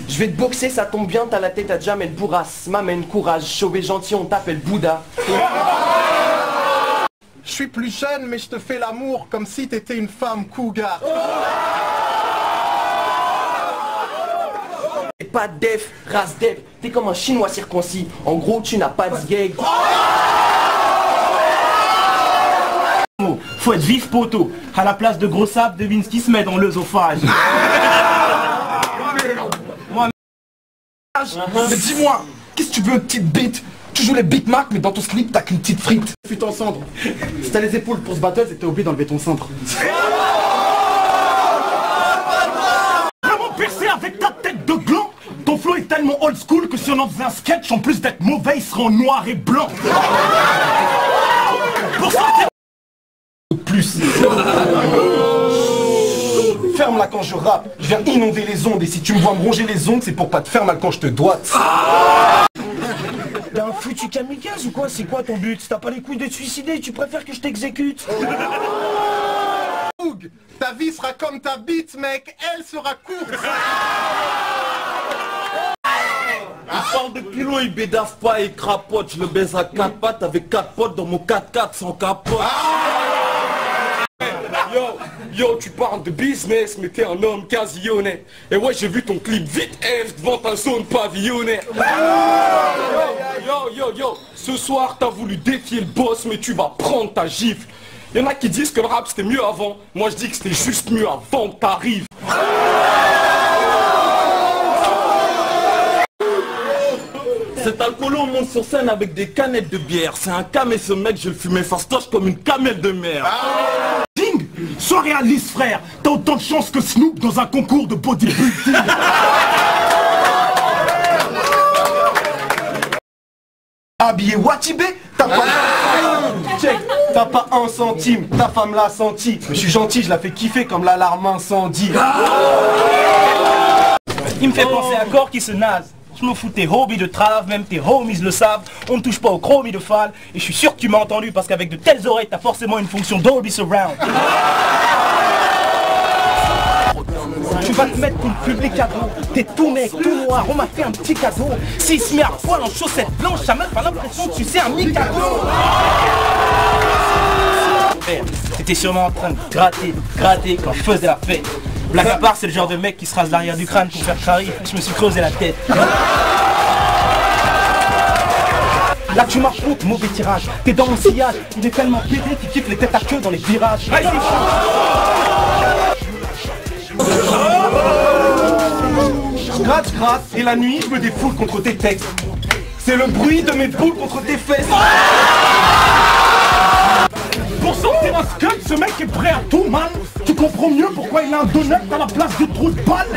Je vais te boxer, ça tombe bien, t'as la tête à Jamel Bourras. M'amène courage, chauve gentil, on t'appelle Bouddha. Je suis plus jeune, mais je te fais l'amour comme si t'étais une femme cougar. T'es pas def, race def, t'es comme un chinois circoncis. En gros, tu n'as pas de gag. Faut être vif poteau. À la place de gros sable, devine ce qui se met dans l'œsophage. Mais dis-moi, qu'est-ce que tu veux, petite bite? Tu joues les beatmarks, mais dans ton slip, t'as qu'une petite frite. Fut en cendre. Si t'as les épaules pour ce battle, c'est que t'as oublié d'enlever ton cintre. Vraiment percé avec ta tête de gland. Ton flow est tellement old school que si on en faisait un sketch, en plus d'être mauvais, il serait en noir et blanc. Pour sortir Plus. Ferme-la quand je rappe, je viens inonder les ondes. Et si tu me vois me ronger les ongles, c'est pour pas te faire mal quand je te doite. T'es un foutu kamikaze ou quoi? C'est quoi ton but? Si t'as pas les couilles de te suicider, tu préfères que je t'exécute? Ta vie sera comme ta bite, mec, elle sera courte. Il parle de kilo, il bédave pas, il crapote. Je le baise à 4 pattes avec 4 potes dans mon 4x4 sans capote. Yo, tu parles de business, mais t'es un homme quasi honnête. Et ouais, j'ai vu ton clip vite F devant ta zone pavillonnaire. Yo, ce soir t'as voulu défier le boss, mais tu vas prendre ta gifle. Y'en a qui disent que le rap c'était mieux avant. Moi je dis que c'était juste mieux avant que t'arrives. Cet alcoolo monte sur scène avec des canettes de bière. C'est un cam et ce mec je le fumais fastoche comme une camelle de mer. Sois réaliste frère, t'as autant de chance que Snoop dans un concours de bodybuilding. Habillé Watibé, t'as pas... Check, t'as pas un centime, ta femme l'a senti. Mais je suis gentil, je la fais kiffer comme l'alarme incendie. Il me fait penser à corps qui se nase. Je me fous tes hobbies de trave, même tes homies le savent. On ne touche pas au chromie de Fall. Et je suis sûr que tu m'as entendu parce qu'avec de telles oreilles, t'as forcément une fonction Dolby Surround. Tu vas te mettre pour le public cadeau. T'es tout mec, tout noir, on m'a fait un petit cadeau. S'il se met à poil en chaussettes blanches, ça m'a pas l'impression que tu sais un mi-cadeau. T'étais sûrement en train de gratter quand je faisais la fête. Blague à part, c'est le genre de mec qui se rase l'arrière du crâne pour faire charrie. Je me suis creusé la tête. Là tu marches haut, mauvais tirage. T'es dans mon sillage, il est tellement pédé qu'il kiffe les têtes à queue dans les virages. Je gratte, et la nuit, je me défoule contre tes textes. C'est le bruit de mes boules contre tes fesses. Pour sortir un scud, ce mec est prêt à tout, man. Tu comprends mieux pourquoi il a un donut à la place du trou de balle.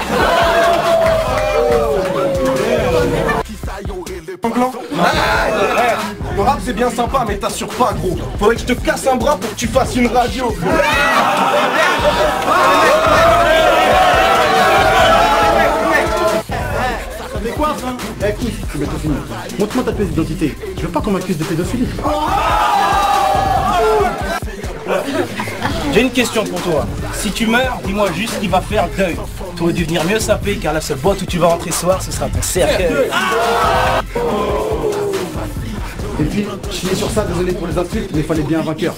Le rap c'est bien sympa, mais t'assures pas gros. Faudrait que je te casse un bras pour que tu fasses une radio. Mais quoi ça? Écoute, je vais bientôt finir. Montre-moi ta pièce d'identité. Je veux pas qu'on m'accuse de pédophilie. J'ai une question pour toi. Si tu meurs, dis-moi juste qu'il va faire deuil. Tu aurais dû venir mieux saper car la seule boîte où tu vas rentrer ce soir, ce sera ton cercueil. Et puis, je finis sur ça, désolé pour les insultes, mais fallait bien un vainqueur.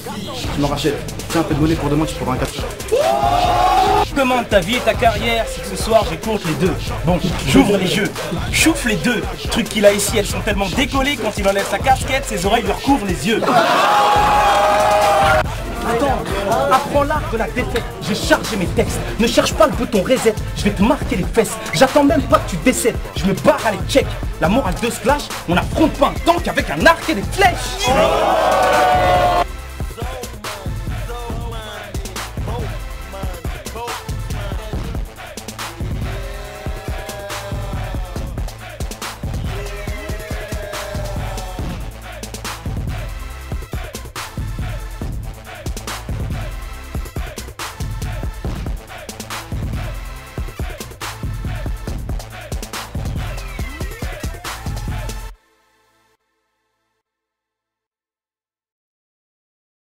Je me rachète. Tiens, un peu de monnaie pour demain, tu pourras un café. Commande ta vie et ta carrière, c'est que ce soir j'écoute les deux. Bon, j'ouvre les yeux, chouffe les deux. Le truc qu'il a ici, elles sont tellement décollées, quand il enlève sa casquette, ses oreilles lui recouvrent les yeux. Attends, apprends l'art de la défaite. J'ai chargé mes textes. Ne cherche pas le bouton reset. Je vais te marquer les fesses. J'attends même pas que tu décèdes. Je me barre à les check. La morale de ce clash, on n'affronte pas un tank avec un arc et des flèches.